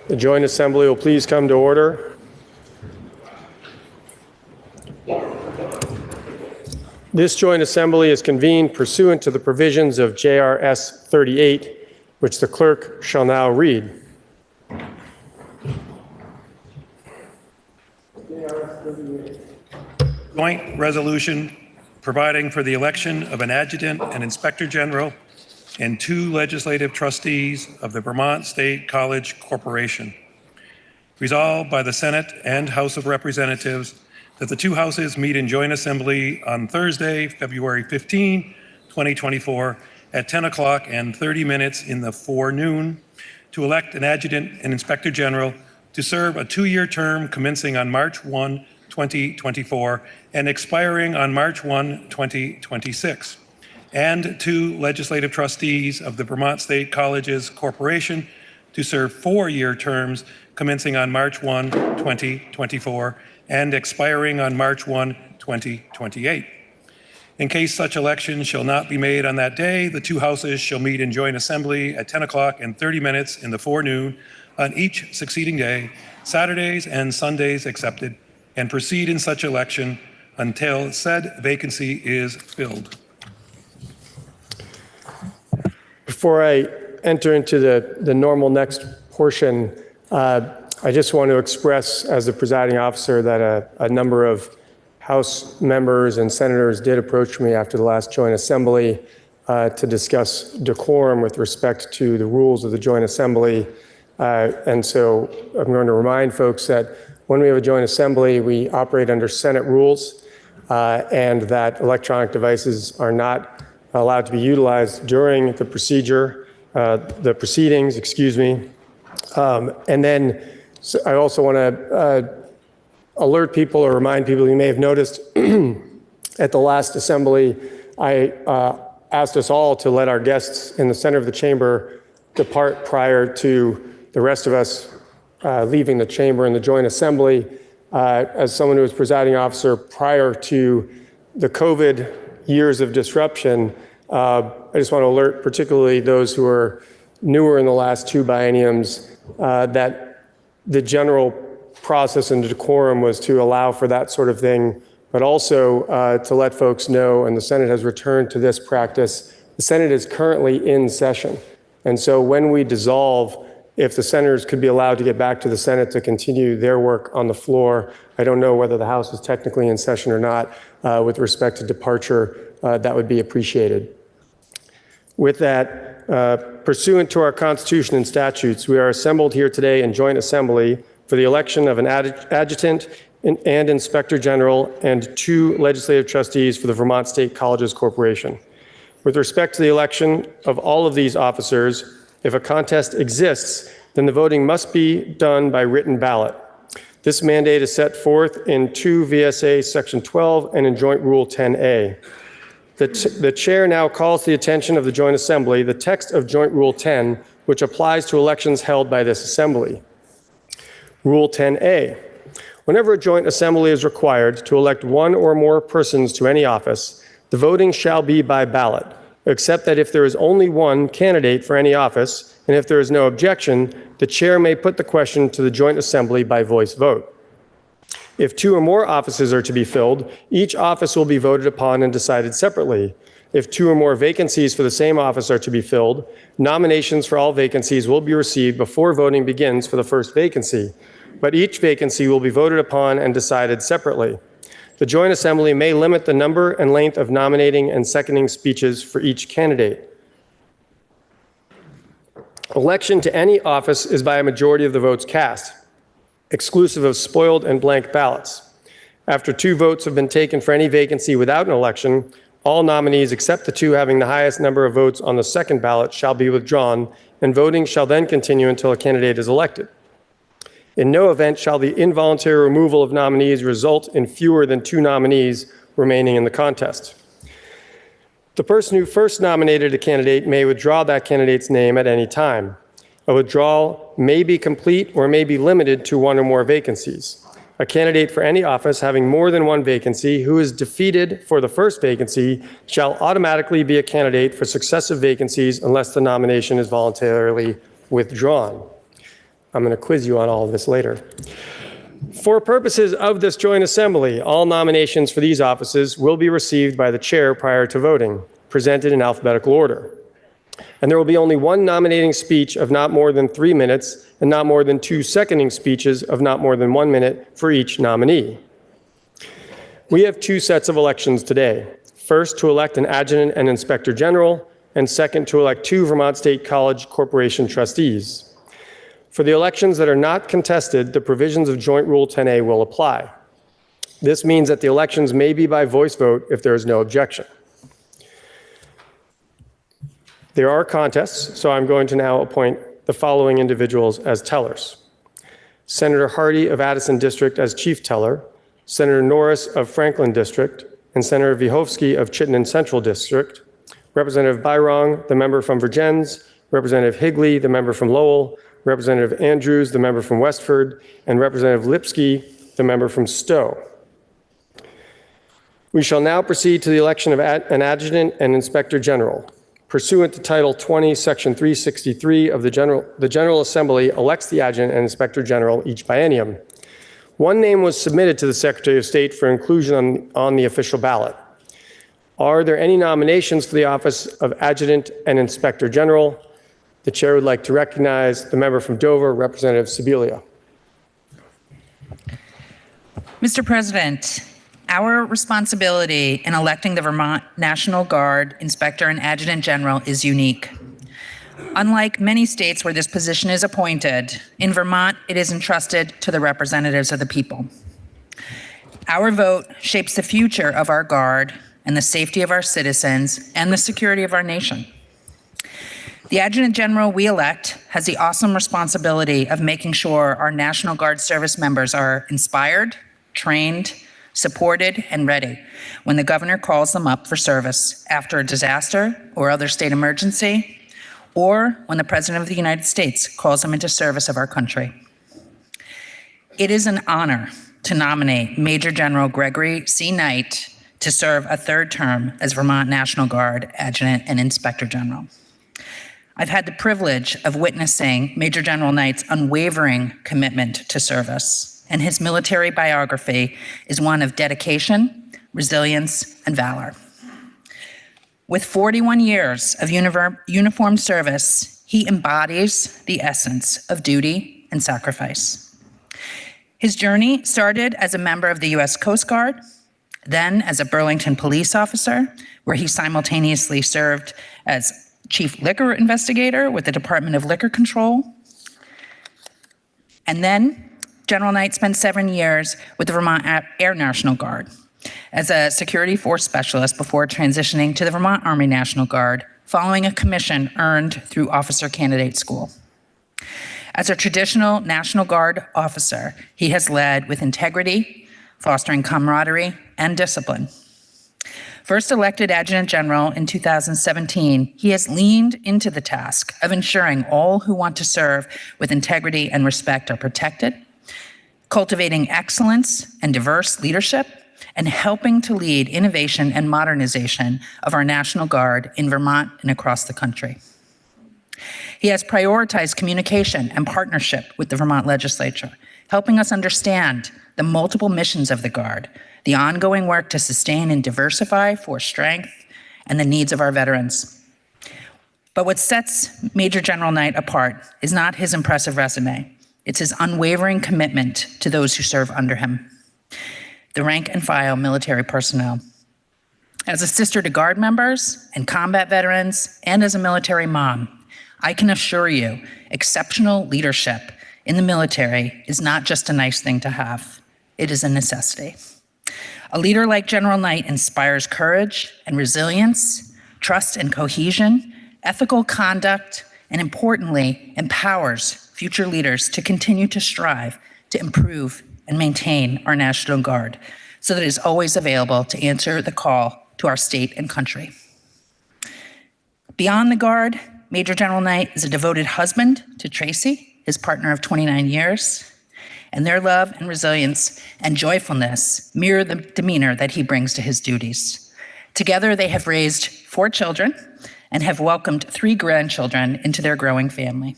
The joint assembly will please come to order. This joint assembly is convened pursuant to the provisions of JRS 38, which the clerk shall now read. Joint resolution providing for the election of an adjutant and inspector general and 2 legislative trustees of the Vermont State College Corporation. Resolved by the Senate and House of Representatives that the 2 houses meet in joint assembly on Thursday, February 15, 2024 at 10 o'clock and 30 minutes in the forenoon to elect an adjutant and inspector general to serve a 2-year term commencing on March 1, 2024 and expiring on March 1, 2026. And 2 legislative trustees of the Vermont State Colleges Corporation to serve 4-year terms commencing on March 1, 2024 and expiring on March 1, 2028. In case such election shall not be made on that day, the 2 houses shall meet in joint assembly at 10 o'clock and 30 minutes in the forenoon on each succeeding day, Saturdays and Sundays excepted, and proceed in such election until said vacancy is filled. Before I enter into the normal next portion, I just want to express as the presiding officer that a number of House members and senators did approach me after the last joint assembly to discuss decorum with respect to the rules of the joint assembly. And so I'm going to remind folks that when we have a joint assembly, we operate under Senate rules and that electronic devices are not allowed to be utilized during the proceedings, excuse me. And then I also want to alert people or remind people, you may have noticed at the last assembly, I asked us all to let our guests in the center of the chamber depart prior to the rest of us leaving the chamber in the joint assembly. As someone who was presiding officer prior to the COVID years of disruption, I just want to alert particularly those who are newer in the last 2 bienniums that the general process and decorum was to allow for that sort of thing, but also to let folks know, and the Senate has returned to this practice, the Senate is currently in session. And so when we dissolve, if the senators could be allowed to get back to the Senate to continue their work on the floor, I don't know whether the House is technically in session or not with respect to departure, that would be appreciated. With that, pursuant to our Constitution and statutes, we are assembled here today in joint assembly for the election of an adjutant and inspector general and 2 legislative trustees for the Vermont State Colleges Corporation. With respect to the election of all of these officers, if a contest exists, then the voting must be done by written ballot. This mandate is set forth in 2 VSA Section 12 and in Joint Rule 10A. The chair now calls to the attention of the Joint Assembly the text of Joint Rule 10, which applies to elections held by this assembly. Rule 10A. Whenever a joint assembly is required to elect 1 or more persons to any office, the voting shall be by ballot, except that if there is only 1 candidate for any office, and if there is no objection, the chair may put the question to the joint assembly by voice vote. If 2 or more offices are to be filled, each office will be voted upon and decided separately. If 2 or more vacancies for the same office are to be filled, nominations for all vacancies will be received before voting begins for the first vacancy, but each vacancy will be voted upon and decided separately. The joint assembly may limit the number and length of nominating and seconding speeches for each candidate. Election to any office is by a majority of the votes cast, exclusive of spoiled and blank ballots. After 2 votes have been taken for any vacancy without an election, all nominees except the 2 having the highest number of votes on the second ballot shall be withdrawn, and voting shall then continue until a candidate is elected. In no event shall the involuntary removal of nominees result in fewer than 2 nominees remaining in the contest. The person who first nominated a candidate may withdraw that candidate's name at any time. A withdrawal may be complete or may be limited to 1 or more vacancies. A candidate for any office having more than 1 vacancy who is defeated for the first vacancy shall automatically be a candidate for successive vacancies unless the nomination is voluntarily withdrawn. I'm going to quiz you on all of this later. For purposes of this joint assembly, all nominations for these offices will be received by the chair prior to voting, presented in alphabetical order. And there will be only one nominating speech of not more than 3 minutes and not more than 2 seconding speeches of not more than 1 minute for each nominee. We have 2 sets of elections today. First, to elect an adjutant and inspector general, and second, to elect 2 Vermont State College Corporation trustees. For the elections that are not contested, the provisions of Joint Rule 10A will apply. This means that the elections may be by voice vote if there is no objection. There are contests, so I'm going to now appoint the following individuals as tellers. Senator Hardy of Addison District as chief teller, Senator Norris of Franklin District, and Senator Vyhovsky of Chittenden Central District, Representative Byrong, the member from Vergennes, Representative Higley, the member from Lowell, Representative Andrews, the member from Westford, and Representative Lipsky, the member from Stowe. We shall now proceed to the election of an adjutant and inspector general. Pursuant to Title 20, Section 363 of the General Assembly elects the adjutant and inspector general each biennium. One name was submitted to the Secretary of State for inclusion on the official ballot. Are there any nominations for the office of adjutant and inspector general? The chair would like to recognize the member from Dover, Representative Sibilia. Mr. President, our responsibility in electing the Vermont National Guard Inspector and Adjutant General is unique. Unlike many states where this position is appointed, in Vermont it is entrusted to the representatives of the people. Our vote shapes the future of our Guard and the safety of our citizens and the security of our nation. The Adjutant General we elect has the awesome responsibility of making sure our National Guard service members are inspired, trained, supported, and ready when the governor calls them up for service after a disaster or other state emergency, or when the President of the United States calls them into service of our country. It is an honor to nominate Major General Gregory C. Knight to serve a 3rd term as Vermont National Guard Adjutant and Inspector General. I've had the privilege of witnessing Major General Knight's unwavering commitment to service, and his military biography is one of dedication, resilience, and valor. With 41 years of uniformed service, he embodies the essence of duty and sacrifice. His journey started as a member of the U.S. Coast Guard, then as a Burlington police officer, where he simultaneously served as Chief Liquor Investigator with the Department of Liquor Control. And then General Knight spent 7 years with the Vermont Air National Guard as a security force specialist before transitioning to the Vermont Army National Guard following a commission earned through Officer Candidate School. As a traditional National Guard officer, he has led with integrity, fostering camaraderie and discipline. First elected Adjutant General in 2017, he has leaned into the task of ensuring all who want to serve with integrity and respect are protected, cultivating excellence and diverse leadership, and helping to lead innovation and modernization of our National Guard in Vermont and across the country. He has prioritized communication and partnership with the Vermont legislature, helping us understand the multiple missions of the Guard, the ongoing work to sustain and diversify force strength, and the needs of our veterans. But what sets Major General Knight apart is not his impressive resume. It's his unwavering commitment to those who serve under him, the rank and file military personnel. As a sister to Guard members and combat veterans, and as a military mom, I can assure you, exceptional leadership in the military is not just a nice thing to have. It is a necessity. A leader like General Knight inspires courage and resilience, trust and cohesion, ethical conduct, and importantly, empowers future leaders to continue to strive to improve and maintain our National Guard so that it is always available to answer the call to our state and country. Beyond the Guard, Major General Knight is a devoted husband to Tracy, his partner of 29 years, and their love and resilience and joyfulness mirror the demeanor that he brings to his duties. Together, they have raised 4 children and have welcomed 3 grandchildren into their growing family.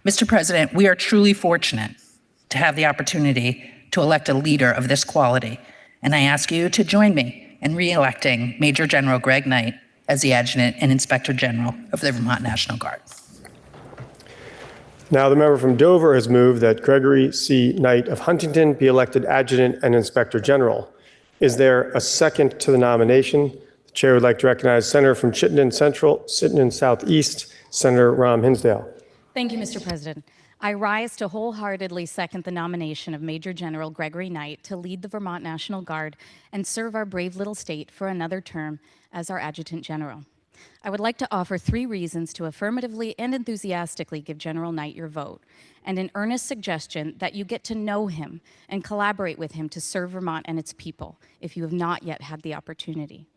Mr. President, we are truly fortunate to have the opportunity to elect a leader of this quality, and I ask you to join me in re-electing Major General Greg Knight as the Adjutant and Inspector General of the Vermont National Guard. Now, the member from Dover has moved that Gregory C. Knight of Huntington be elected Adjutant and Inspector General. Is there a second to the nomination? The chair would like to recognize Senator from Chittenden Central, Chittenden Southeast, Senator Rahm Hinsdale. Thank you, Mr. President. I rise to wholeheartedly second the nomination of Major General Gregory Knight to lead the Vermont National Guard and serve our brave little state for another term as our Adjutant General. I would like to offer 3 reasons to affirmatively and enthusiastically give General Knight your vote, and an earnest suggestion that you get to know him and collaborate with him to serve Vermont and its people if you have not yet had the opportunity.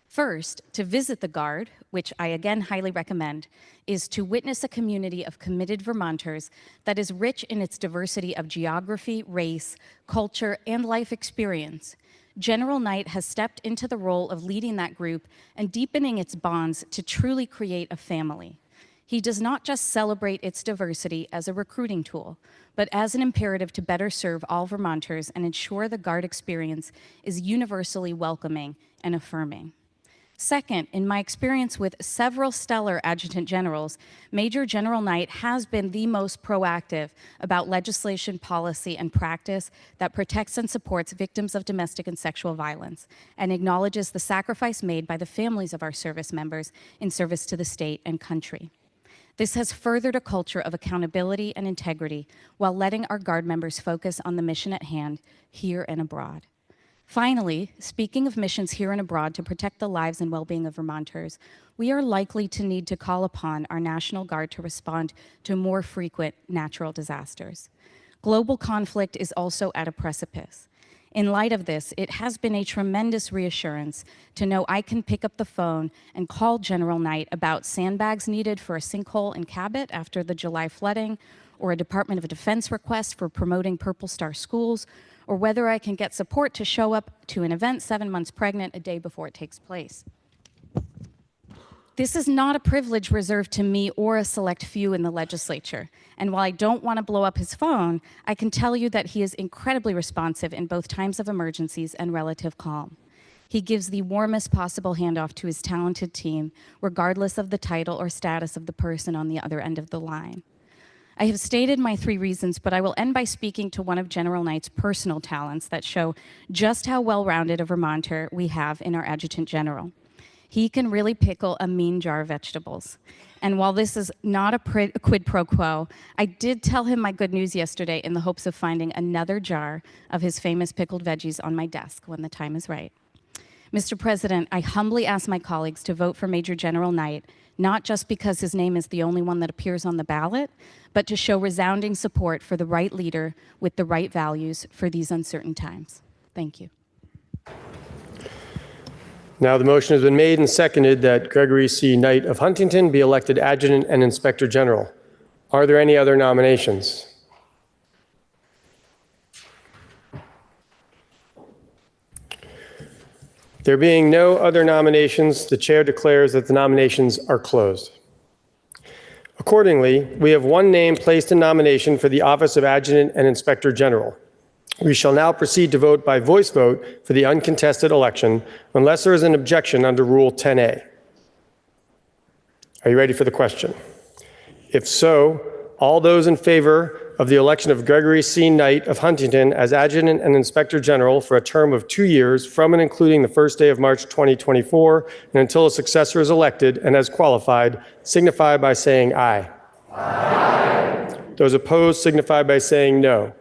First, to visit the Guard, which I again highly recommend, is to witness a community of committed Vermonters that is rich in its diversity of geography, race, culture, and life experience. General Knight has stepped into the role of leading that group and deepening its bonds to truly create a family. He does not just celebrate its diversity as a recruiting tool, but as an imperative to better serve all Vermonters and ensure the Guard experience is universally welcoming and affirming. Second, in my experience with several stellar adjutant generals, Major General Knight has been the most proactive about legislation, policy, and practice that protects and supports victims of domestic and sexual violence and acknowledges the sacrifice made by the families of our service members in service to the state and country. This has furthered a culture of accountability and integrity while letting our Guard members focus on the mission at hand here and abroad. Finally, speaking of missions here and abroad to protect the lives and well-being of Vermonters, we are likely to need to call upon our National Guard to respond to more frequent natural disasters. Global conflict is also at a precipice. In light of this, it has been a tremendous reassurance to know I can pick up the phone and call General Knight about sandbags needed for a sinkhole in Cabot after the July flooding, or a Department of Defense request for promoting Purple Star schools, or whether I can get support to show up to an event 7 months pregnant a day before it takes place. This is not a privilege reserved to me or a select few in the legislature. And while I don't want to blow up his phone, I can tell you that he is incredibly responsive in both times of emergencies and relative calm. He gives the warmest possible handoff to his talented team, regardless of the title or status of the person on the other end of the line. I have stated my 3 reasons, but I will end by speaking to one of General Knight's personal talents that show just how well-rounded a Vermonter we have in our Adjutant General. He can really pickle a mean jar of vegetables. And while this is not a quid pro quo, I did tell him my good news yesterday in the hopes of finding another jar of his famous pickled veggies on my desk when the time is right. Mr. President, I humbly ask my colleagues to vote for Major General Knight, not just because his name is the only one that appears on the ballot, but to show resounding support for the right leader with the right values for these uncertain times. Thank you. Now, the motion has been made and seconded that Gregory C. Knight of Huntington be elected Adjutant and Inspector General. Are there any other nominations? There being no other nominations, the chair declares that the nominations are closed. Accordingly, we have one name placed in nomination for the office of Adjutant and Inspector General. We shall now proceed to vote by voice vote for the uncontested election unless there is an objection under Rule 10A. Are you ready for the question? If so, all those in favor of the election of Gregory C. Knight of Huntington as Adjutant and Inspector General for a term of 2 years from and including the first day of March 2024 and until a successor is elected and as qualified, signify by saying aye. Aye. Those opposed signify by saying no.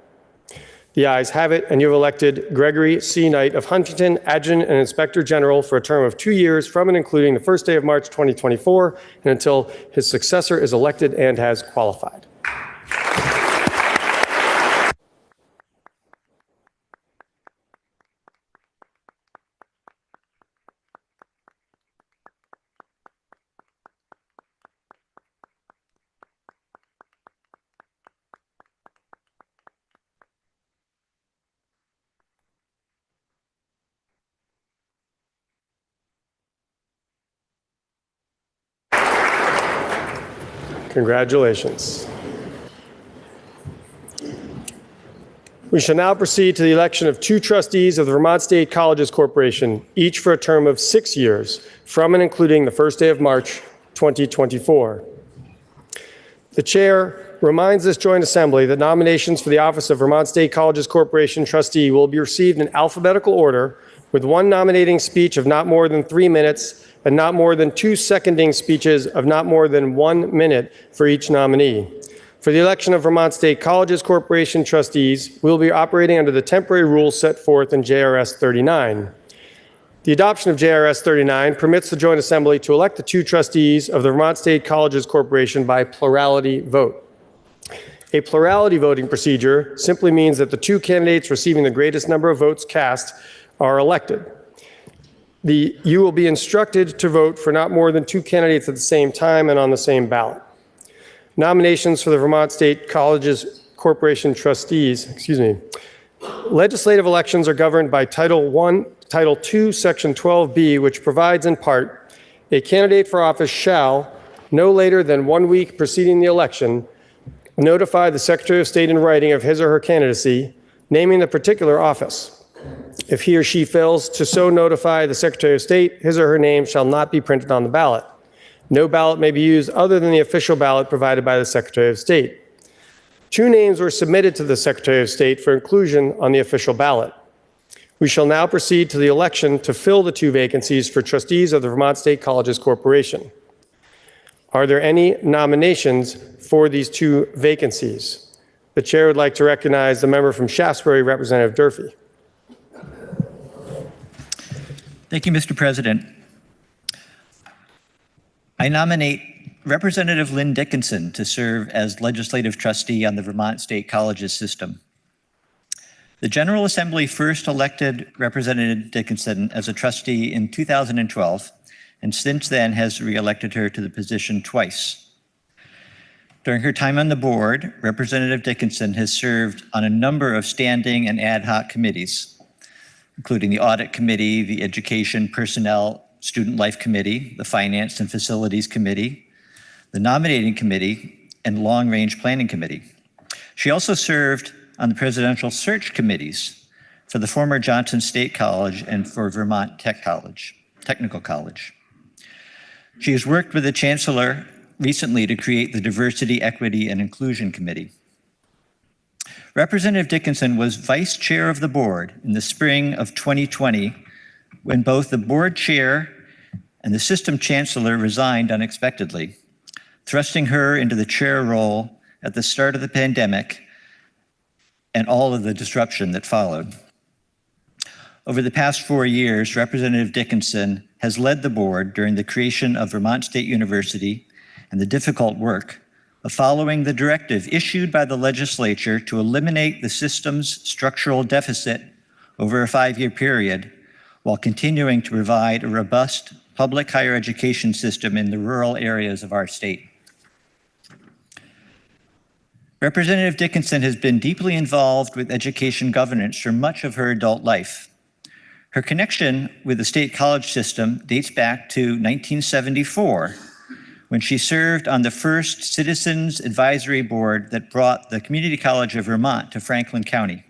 The ayes have it, and you have elected Gregory C. Knight of Huntington, Adjutant and Inspector General for a term of 2 years from and including the first day of March 2024 and until his successor is elected and has qualified. Congratulations. We shall now proceed to the election of 2 trustees of the Vermont State Colleges Corporation, each for a term of 6 years, from and including the first day of March 2024. The chair reminds this joint assembly that nominations for the office of Vermont State Colleges Corporation trustee will be received in alphabetical order, with 1 nominating speech of not more than 3 minutes and not more than 2 seconding speeches of not more than 1 minute for each nominee. For the election of Vermont State Colleges Corporation trustees, we will be operating under the temporary rules set forth in JRS 39. The adoption of JRS 39 permits the Joint Assembly to elect the 2 trustees of the Vermont State Colleges Corporation by plurality vote. A plurality voting procedure simply means that the 2 candidates receiving the greatest number of votes cast are elected. You will be instructed to vote for not more than 2 candidates at the same time and on the same ballot. Nominations for the Vermont State Colleges Corporation trustees, Legislative elections are governed by Title II, Section 12B, which provides in part, a candidate for office shall, no later than 1 week preceding the election, notify the Secretary of State in writing of his or her candidacy, naming the particular office. If he or she fails to so notify the Secretary of State, his or her name shall not be printed on the ballot. No ballot may be used other than the official ballot provided by the Secretary of State. 2 names were submitted to the Secretary of State for inclusion on the official ballot. We shall now proceed to the election to fill the 2 vacancies for trustees of the Vermont State Colleges Corporation. Are there any nominations for these 2 vacancies? The chair would like to recognize the member from Shaftesbury, Representative Durfee. Thank you, Mr. President. I nominate Representative Lynn Dickinson to serve as legislative trustee on the Vermont State Colleges system. The General Assembly first elected Representative Dickinson as a trustee in 2012, and since then has re-elected her to the position twice. During her time on the board, Representative Dickinson has served on a number of standing and ad hoc committees, including the Audit Committee, the Education, Personnel, Student Life Committee, the Finance and Facilities Committee, the Nominating Committee, and Long Range Planning Committee. She also served on the Presidential Search Committees for the former Johnson State College and for Vermont Technical College. She has worked with the Chancellor recently to create the Diversity, Equity, and Inclusion Committee. Representative Dickinson was Vice Chair of the Board in the spring of 2020 when both the board chair and the system chancellor resigned unexpectedly, thrusting her into the chair role at the start of the pandemic and all of the disruption that followed. Over the past 4 years, Representative Dickinson has led the board during the creation of Vermont State University and the difficult work of following the directive issued by the legislature to eliminate the system's structural deficit over a 5-year period, while continuing to provide a robust public higher education system in the rural areas of our state. Representative Dickinson has been deeply involved with education governance for much of her adult life. Her connection with the state college system dates back to 1974, when she served on the first Citizens Advisory Board that brought the Community College of Vermont to Franklin County.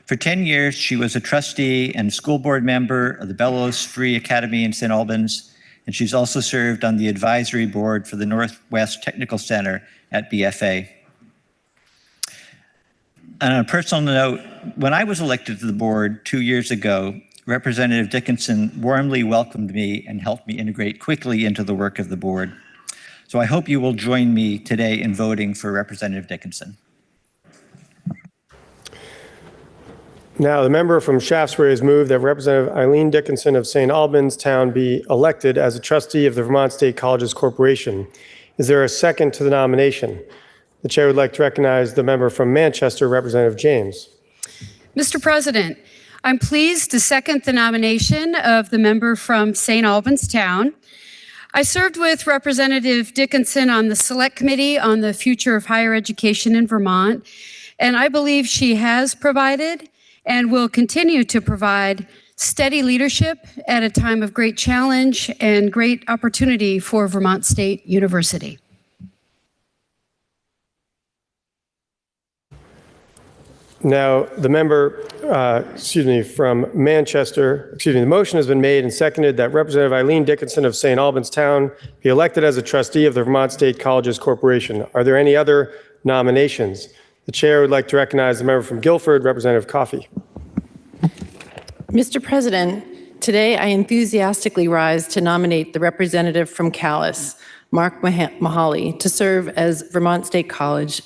For 10 years, she was a trustee and school board member of the Bellows Free Academy in St. Albans, and she's also served on the advisory board for the Northwest Technical Center at BFA. And on a personal note, when I was elected to the board 2 years ago, Representative Dickinson warmly welcomed me and helped me integrate quickly into the work of the board. So I hope you will join me today in voting for Representative Dickinson. Now, the member from Shaftesbury has moved that Representative Eileen Dickinson of St. Albans Town be elected as a trustee of the Vermont State Colleges Corporation. Is there a second to the nomination? The chair would like to recognize the member from Manchester, Representative James. Mr. President, I'm pleased to second the nomination of the member from St. Albans Town. I served with Representative Dickinson on the Select Committee on the Future of Higher Education in Vermont, and I believe she has provided and will continue to provide steady leadership at a time of great challenge and great opportunity for Vermont State University. Now, the member, from Manchester, the motion has been made and seconded that Representative Eileen Dickinson of St. Albans Town be elected as a trustee of the Vermont State Colleges Corporation. Are there any other nominations? The chair would like to recognize the member from Guilford, Representative Coffey. Mr. President, today I enthusiastically rise to nominate the representative from Calais, Mark Mahaly, to serve as Vermont State College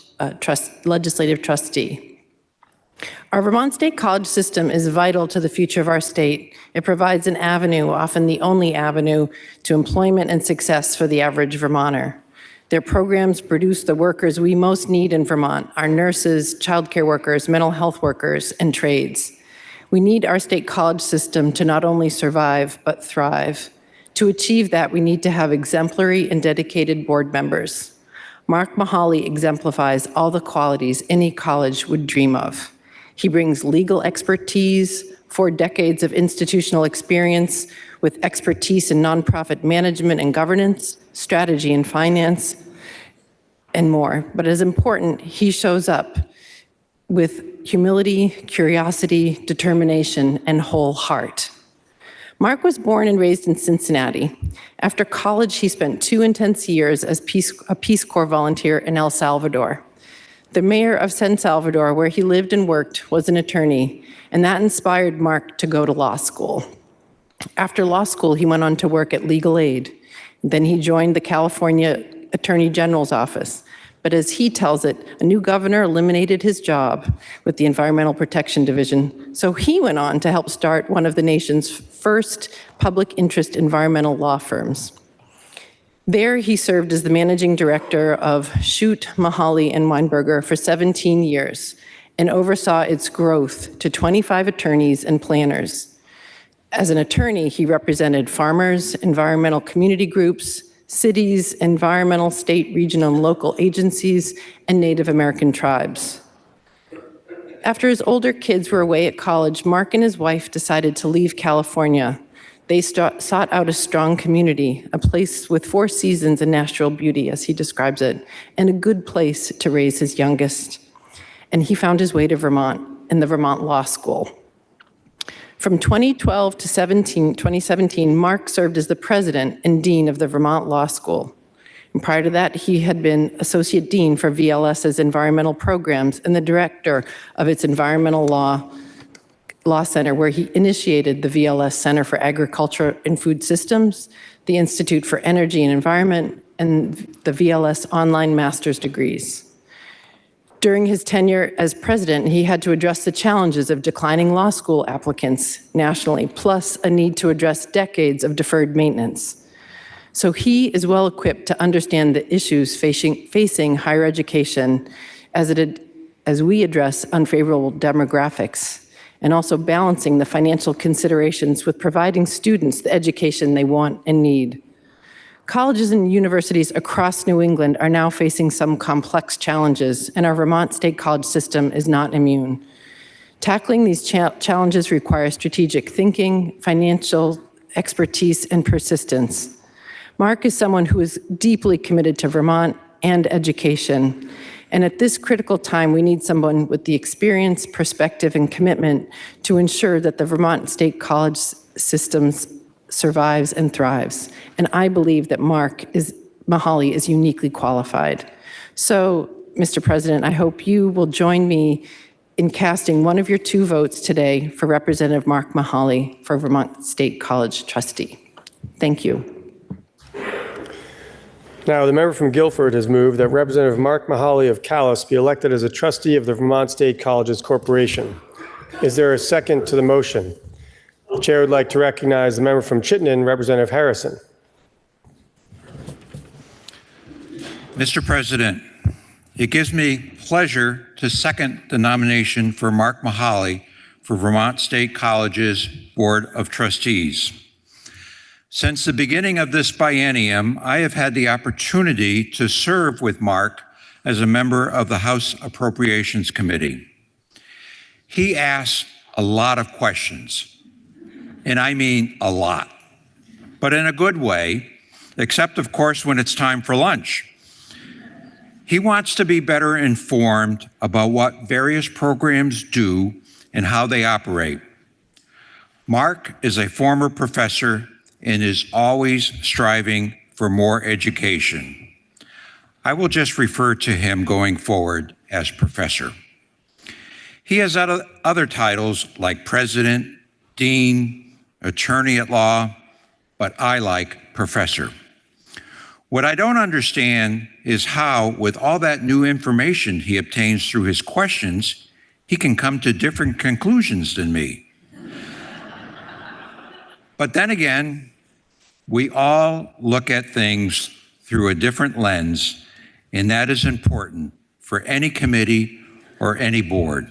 legislative trustee. Our Vermont State College system is vital to the future of our state. It provides an avenue, often the only avenue, to employment and success for the average Vermonter. Their programs produce the workers we most need in Vermont, our nurses, childcare workers, mental health workers, and trades. We need our state college system to not only survive, but thrive. To achieve that, we need to have exemplary and dedicated board members. Mark Mahaly exemplifies all the qualities any college would dream of. He brings legal expertise, 4 decades of institutional experience with expertise in nonprofit management and governance, strategy and finance, and more. But as important, he shows up with humility, curiosity, determination, and whole heart. Mark was born and raised in Cincinnati. After college, he spent 2 intense years as a Peace Corps volunteer in El Salvador. The mayor of San Salvador, where he lived and worked, was an attorney, and that inspired Mark to go to law school. After law school, he went on to work at Legal Aid. Then he joined the California Attorney General's office. But as he tells it, a new governor eliminated his job with the Environmental Protection Division, so he went on to help start one of the nation's first public interest environmental law firms. There, he served as the managing director of Shute, Mahaly, and Weinberger for 17 years and oversaw its growth to 25 attorneys and planners. As an attorney, he represented farmers, environmental community groups, cities, environmental, state, regional, and local agencies, and Native American tribes. After his older kids were away at college, Mark and his wife decided to leave California. They sought out a strong community, a place with 4 seasons and natural beauty, as he describes it, and a good place to raise his youngest. And he found his way to Vermont and the Vermont Law School. From 2012 to 2017, Mark served as the president and dean of the Vermont Law School. And prior to that, he had been associate dean for VLS's environmental programs and the director of its environmental law center, where he initiated the VLS Center for Agriculture and Food Systems, the Institute for Energy and Environment, and the VLS online master's degrees. During his tenure as president, he had to address the challenges of declining law school applicants nationally, plus a need to address decades of deferred maintenance. So he is well equipped to understand the issues facing higher education as we address unfavorable demographics, and also balancing the financial considerations with providing students the education they want and need. Colleges and universities across New England are now facing some complex challenges, and our Vermont State College system is not immune. Tackling these challenges requires strategic thinking, financial expertise, and persistence. Mark is someone who is deeply committed to Vermont and education. And at this critical time, we need someone with the experience, perspective, and commitment to ensure that the Vermont State College system survives and thrives. And I believe that Mark Mahaly is uniquely qualified. So, Mr. President, I hope you will join me in casting one of your 2 votes today for Representative Mark Mahaly for Vermont State College trustee. Thank you. Now, the member from Guilford has moved that Representative Mark Mahaly of Calais be elected as a trustee of the Vermont State Colleges Corporation. Is there a second to the motion? The chair would like to recognize the member from Chittenden, Representative Harrison. Mr. President, it gives me pleasure to second the nomination for Mark Mahaly for Vermont State College's Board of Trustees. Since the beginning of this biennium, I have had the opportunity to serve with Mark as a member of the House Appropriations Committee. He asks a lot of questions, and I mean a lot, but in a good way, except of course when it's time for lunch. He wants to be better informed about what various programs do and how they operate. Mark is a former professor and is always striving for more education. I will just refer to him going forward as professor. He has other titles like president, dean, attorney at law, but I like professor. What I don't understand is how, with all that new information he obtains through his questions, he can come to different conclusions than me. But then again, we all look at things through a different lens, and that is important for any committee or any board.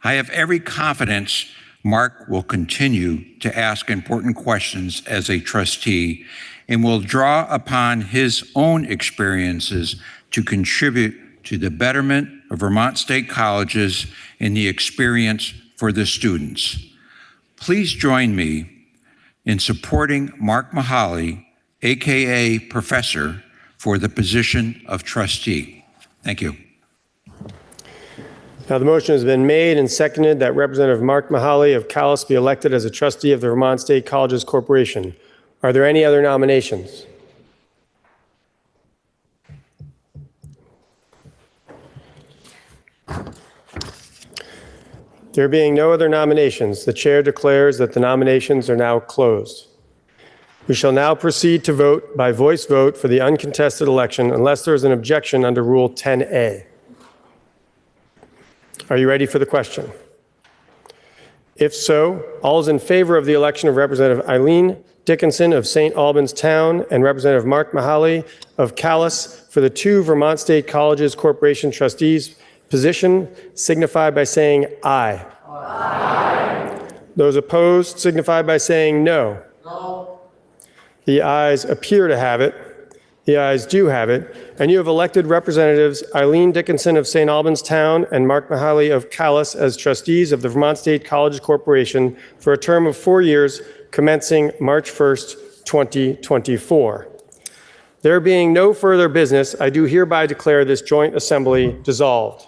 I have every confidence Mark will continue to ask important questions as a trustee and will draw upon his own experiences to contribute to the betterment of Vermont State Colleges and the experience for the students. Please join me in supporting Mark Mahaly, AKA Professor, for the position of trustee. Thank you. Now, the motion has been made and seconded that Representative Mark Mahaly of Calais be elected as a trustee of the Vermont State Colleges Corporation. Are there any other nominations? There being no other nominations, the chair declares that the nominations are now closed. We shall now proceed to vote by voice vote for the uncontested election unless there is an objection under Rule 10A. Are you ready for the question? If so, all is in favor of the election of Representative Eileen Dickinson of St. Albans Town and Representative Mark Mahaly of Calais for the two Vermont State Colleges Corporation trustees position signify by saying aye. Aye. Those opposed signify by saying no. No. The ayes appear to have it. The ayes do have it. And you have elected Representatives Eileen Dickinson of St. Albans Town and Mark Mahaly of Calais as trustees of the Vermont State Colleges Corporation for a term of 4 years commencing March 1st, 2024. There being no further business, I do hereby declare this joint assembly dissolved.